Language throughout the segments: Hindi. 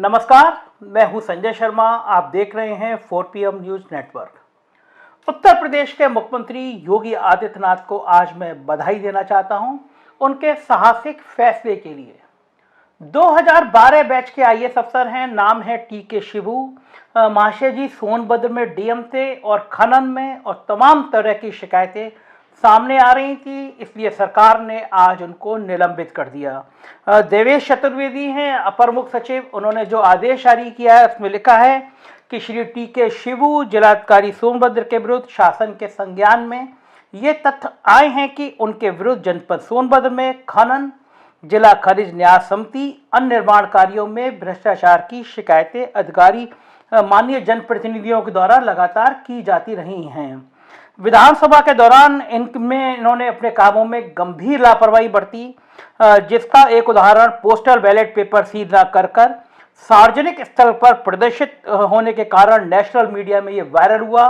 नमस्कार, मैं हूं संजय शर्मा। आप देख रहे हैं 4PM news network. Uttar Pradesh के मुख्यमंत्री योगी आदित्यनाथ को आज मैं बधाई देना चाहता हूं उनके साहसिक फैसले के लिए। 2012 बैच के आईएएस अफसर हैं, नाम है टीके शिबू। महाशय जी सोनभद्र में डीएम थे और खनन में और तमाम तरह की शिकायतें सामने आ रही थी, इसलिए सरकार ने आज उनको निलंबित कर दिया। देवेश चतुर्वेदी हैं अपर मुख्य सचिव। उन्होंने जो आदेश जारी किया है उसमें लिखा है कि श्री टीके शिबू जिलाधिकारी सोनभद्र के विरुद्ध शासन के संज्ञान में ये तथ्य आए हैं कि उनके विरुद्ध जनपद सोनभद्र में खनन, जिला खनिज न्यास समिति, अन्य निर्माण कार्यों में भ्रष्टाचार की शिकायतें अधिकारी माननीय जनप्रतिनिधियों के द्वारा लगातार की जाती रही हैं। विधानसभा के दौरान इन्होंने अपने कामों में गंभीर लापरवाही बरती, जिसका एक उदाहरण पोस्टल बैलेट पेपर सील न कर सार्वजनिक स्थल पर प्रदर्शित होने के कारण नेशनल मीडिया में ये वायरल हुआ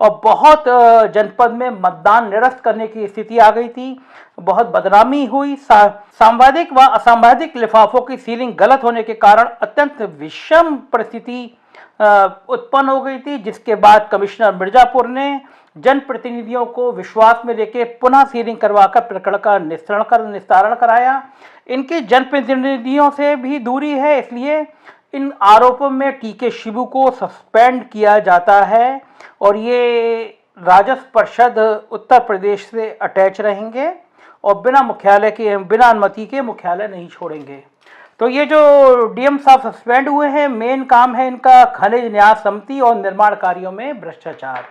और बहुत जनपद में मतदान निरस्त करने की स्थिति आ गई थी। बहुत बदनामी हुई। सांविधिक व असांविधिक लिफाफों की सीलिंग गलत होने के कारण अत्यंत विषम परिस्थिति उत्पन्न हो गई थी, जिसके बाद कमिश्नर मिर्जापुर ने जनप्रतिनिधियों को विश्वास में लेकर पुनः सीलिंग करवाकर प्रकरण का निस्तारण कराया। इनकी जनप्रतिनिधियों से भी दूरी है, इसलिए इन आरोपों में टीके शिबू को सस्पेंड किया जाता है और ये राजस्व परिषद उत्तर प्रदेश से अटैच रहेंगे और बिना अनुमति के मुख्यालय नहीं छोड़ेंगे। तो ये जो डीएम साहब सस्पेंड हुए हैं, मेन काम है इनका खनिज न्यास समिति और निर्माण कार्यों में भ्रष्टाचार।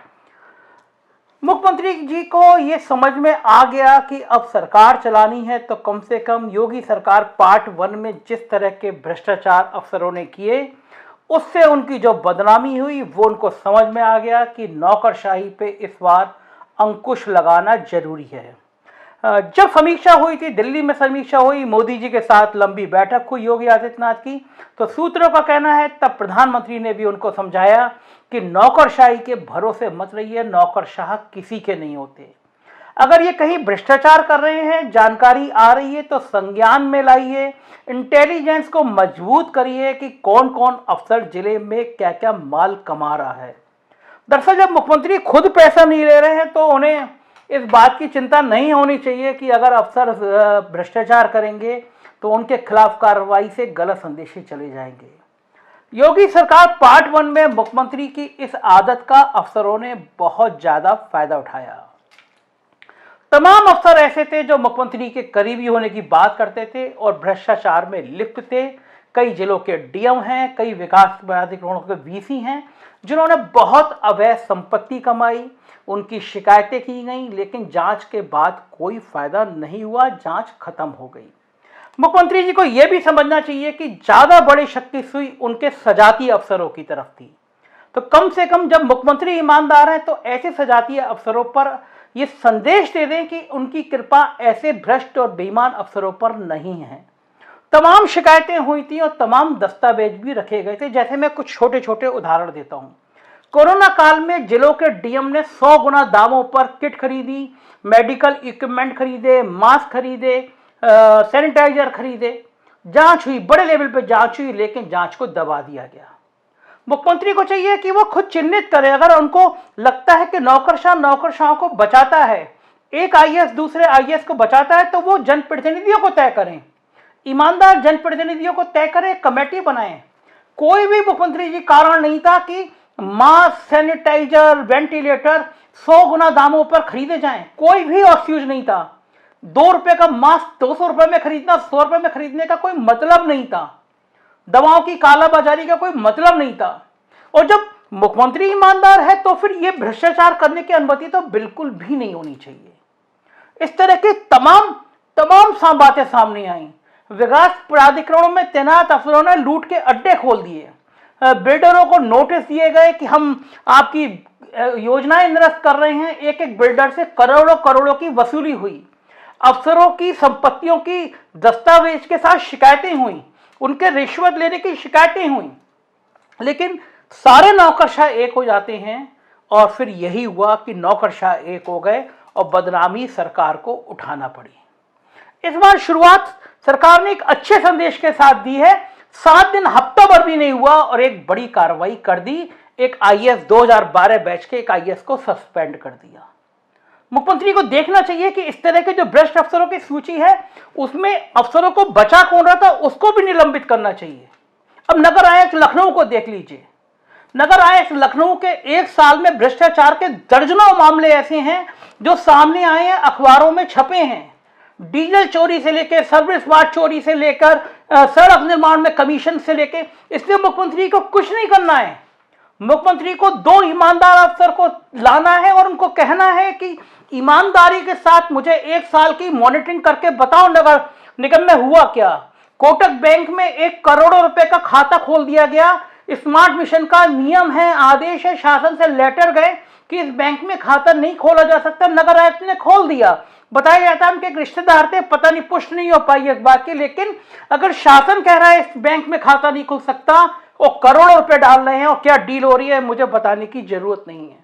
मुख्यमंत्री जी को ये समझ में आ गया कि अब सरकार चलानी है तो कम से कम योगी सरकार पार्ट 1 में जिस तरह के भ्रष्टाचार अफसरों ने किए उससे उनकी जो बदनामी हुई वो उनको समझ में आ गया कि नौकरशाही पे इस बार अंकुश लगाना जरूरी है। जब समीक्षा हुई थी, दिल्ली में समीक्षा हुई, मोदी जी के साथ लंबी बैठक हुई योगी आदित्यनाथ की, तो सूत्रों का कहना है तब प्रधानमंत्री ने भी उनको समझाया कि नौकरशाही के भरोसे मत रहिए, नौकरशाह किसी के नहीं होते। अगर ये कहीं भ्रष्टाचार कर रहे हैं, जानकारी आ रही है तो संज्ञान में लाइए, इंटेलिजेंस को मजबूत करिए कि कौन कौन अफसर जिले में क्या क्या माल कमा रहा है। दरअसल जब मुख्यमंत्री खुद पैसा नहीं ले रहे हैं तो उन्हें इस बात की चिंता नहीं होनी चाहिए कि अगर अफसर भ्रष्टाचार करेंगे तो उनके खिलाफ कार्रवाई से गलत संदेशे चले जाएंगे। योगी सरकार पार्ट 1 में मुख्यमंत्री की इस आदत का अफसरों ने बहुत ज्यादा फायदा उठाया। तमाम अफसर ऐसे थे जो मुख्यमंत्री के करीबी होने की बात करते थे और भ्रष्टाचार में लिप्त थे। कई जिलों के डीएम हैं, कई विकास प्राधिकरणों के वीसी हैं जिन्होंने बहुत अवैध संपत्ति कमाई, उनकी शिकायतें की गई, लेकिन जांच के बाद कोई फायदा नहीं हुआ, जांच खत्म हो गई। मुख्यमंत्री जी को यह भी समझना चाहिए कि ज्यादा बड़ी शक्ति सुई उनके सजातीय अफसरों की तरफ थी। तो कम से कम जब मुख्यमंत्री ईमानदार हैं तो ऐसे सजातीय अफसरों पर यह संदेश दे दें कि उनकी कृपा ऐसे भ्रष्ट और बेईमान अफसरों पर नहीं है। तमाम शिकायतें हुई थी और तमाम दस्तावेज भी रखे गए थे। जैसे मैं कुछ छोटे छोटे उदाहरण देता हूं। कोरोना काल में जिलों के डीएम ने 100 गुना दामों पर किट खरीदी, मेडिकल इक्विपमेंट खरीदे, मास्क खरीदे, सैनिटाइजर खरीदे। जांच हुई, बड़े लेवल पर जांच हुई, लेकिन जांच को दबा दिया गया। मुख्यमंत्री को चाहिए कि वो खुद चिन्हित करे। अगर उनको लगता है कि नौकरशाहों को बचाता है, एक आईएएस दूसरे आईएएस को बचाता है, तो वो जनप्रतिनिधियों को तय करें, ईमानदार जनप्रतिनिधियों को तय करें, कमेटी बनाएं। कोई भी मुख्यमंत्री जी कारण नहीं था कि मास्क, सैनिटाइजर, वेंटिलेटर 100 गुना दामों पर खरीदे जाएं। कोई भी एक्सक्यूज नहीं था। 2 रुपए का मास्क 200 रुपए में खरीदना, 100 रुपए में खरीदने का कोई मतलब नहीं था। दवाओं की कालाबाजारी का कोई मतलब नहीं था। और जब मुख्यमंत्री ईमानदार है तो फिर यह भ्रष्टाचार करने की अनुमति तो बिल्कुल भी नहीं होनी चाहिए। इस तरह के तमाम बातें सामने आई। विकास प्राधिकरणों में तैनात अफसरों ने लूट के अड्डे खोल दिए। बिल्डरों को नोटिस दिए गए कि हम आपकी योजनाएं निरस्त कर रहे हैं। एक एक बिल्डर से करोड़ों की वसूली हुई। अफसरों की संपत्तियों की दस्तावेज के साथ शिकायतें हुई, उनके रिश्वत लेने की शिकायतें हुई। लेकिन सारे नौकरशाह एक हो जाते हैं और फिर यही हुआ कि नौकरशाह एक हो गए और बदनामी सरकार को उठाना पड़ी। इस बार शुरुआत सरकार ने एक अच्छे संदेश के साथ दी है। 7 दिन हफ्ता भर भी नहीं हुआ और एक बड़ी कार्रवाई कर दी। एक आईएएस 2012 बैच के एक आईएएस को सस्पेंड कर दिया। मुख्यमंत्री को देखना चाहिए कि इस तरह के जो भ्रष्ट अफसरों की सूची है उसमें अफसरों को बचा कौन रहा था, उसको भी निलंबित करना चाहिए। अब नगर आयुक्त लखनऊ को देख लीजिए। नगर आयुक्त लखनऊ के 1 साल में भ्रष्टाचार के दर्जनों मामले ऐसे हैं जो सामने आए हैं, अखबारों में छपे हैं। डीजल चोरी से लेकर, सर्विस वाट चोरी से लेकर, सड़क निर्माण में कमीशन से लेकर, इसलिए मुख्यमंत्री को कुछ नहीं करना है। मुख्यमंत्री को 2 ईमानदार अफसर को लाना है और उनको कहना है कि ईमानदारी के साथ मुझे 1 साल की मॉनिटरिंग करके बताओ नगर निगम में हुआ क्या। कोटक बैंक में 1 करोड़ रुपए का खाता खोल दिया गया। स्मार्ट मिशन का नियम है, आदेश है, शासन से लेटर गए कि इस बैंक में खाता नहीं खोला जा सकता, नगर आयुक्त ने खोल दिया। बताया जाता है उनके एक रिश्तेदार थे, पता नहीं पुष्टि नहीं हो पाई इस बात की, लेकिन अगर शासन कह रहा है इस बैंक में खाता नहीं खुल सकता, वो करोड़ों रुपए डाल रहे हैं और क्या डील हो रही है मुझे बताने की जरूरत नहीं है।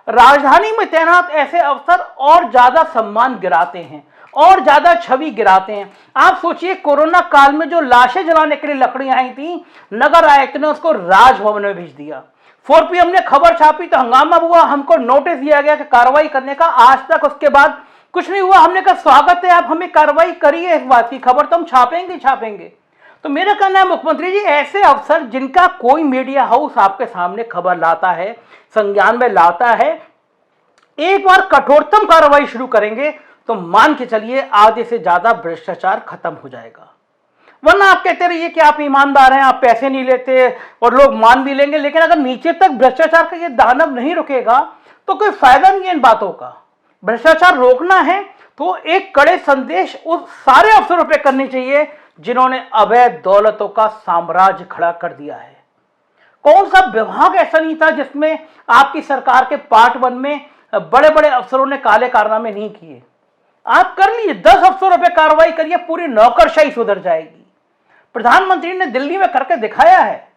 राजधानी में तैनात ऐसे अफसर और ज्यादा सम्मान गिराते हैं और ज्यादा छवि गिराते हैं। आप सोचिए, कोरोना काल में जो लाशें जलाने के लिए लकड़ियां आई थी, नगर आयुक्त ने उसको राजभवन में भेज दिया। 4PM ने खबर छापी तो हंगामा हुआ, हमको नोटिस दिया गया कि कार्रवाई करने का। आज तक उसके बाद कुछ नहीं हुआ। हमने कहा स्वागत है, आप हमें कार्रवाई करिए, इस बात की खबर तो हम छापेंगे। तो मेरा कहना है मुख्यमंत्री जी, ऐसे अफसर जिनका कोई मीडिया हाउस आपके सामने खबर लाता है, संज्ञान में लाता है, एक बार कठोरतम कार्रवाई शुरू करेंगे तो मान के चलिए आधे से ज्यादा भ्रष्टाचार खत्म हो जाएगा। वरना आप कहते रहिए कि आप ईमानदार हैं, आप पैसे नहीं लेते और लोग मान भी लेंगे, लेकिन अगर नीचे तक भ्रष्टाचार का ये दानव नहीं रुकेगा तो कोई फायदा नहीं है इन बातों का। भ्रष्टाचार रोकना है तो एक कड़े संदेश उस सारे अफसरों पर करने चाहिए जिन्होंने अवैध दौलतों का साम्राज्य खड़ा कर दिया है। कौन सा विभाग ऐसा नहीं था जिसमें आपकी सरकार के पार्ट 1 में बड़े बड़े अफसरों ने काले कारनामे नहीं किए। आप कर लीजिए, 10 अफसरों पे कार्रवाई करिए, पूरी नौकरशाही सुधर जाएगी। प्रधानमंत्री ने दिल्ली में करके दिखाया है।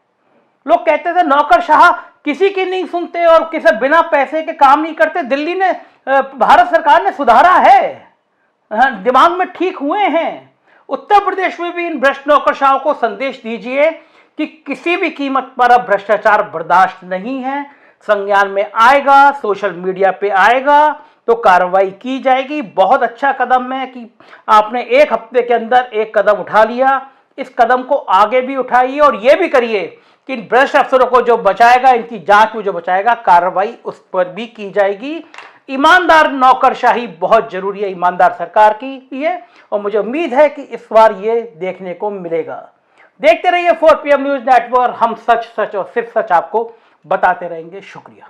लोग कहते थे नौकरशाह किसी की नहीं सुनते और किसी बिना पैसे के काम नहीं करते। दिल्ली ने, भारत सरकार ने सुधारा है, दिमाग में ठीक हुए हैं। उत्तर प्रदेश में भी इन भ्रष्ट नौकरशाहों को संदेश दीजिए कि किसी भी कीमत पर अब भ्रष्टाचार बर्दाश्त नहीं है। संज्ञान में आएगा, सोशल मीडिया पे आएगा तो कार्रवाई की जाएगी। बहुत अच्छा कदम है कि आपने 1 हफ्ते के अंदर एक कदम उठा लिया। इस कदम को आगे भी उठाइए और यह भी करिए कि इन भ्रष्ट अफसरों को जो बचाएगा, इनकी जांच में जो बचाएगा, कार्रवाई उस पर भी की जाएगी। ईमानदार नौकरशाही बहुत जरूरी है ईमानदार सरकार की ये, और मुझे उम्मीद है कि इस बार ये देखने को मिलेगा। देखते रहिए 4PM न्यूज नेटवर्क। हम सच और सिर्फ सच आपको बताते रहेंगे। शुक्रिया।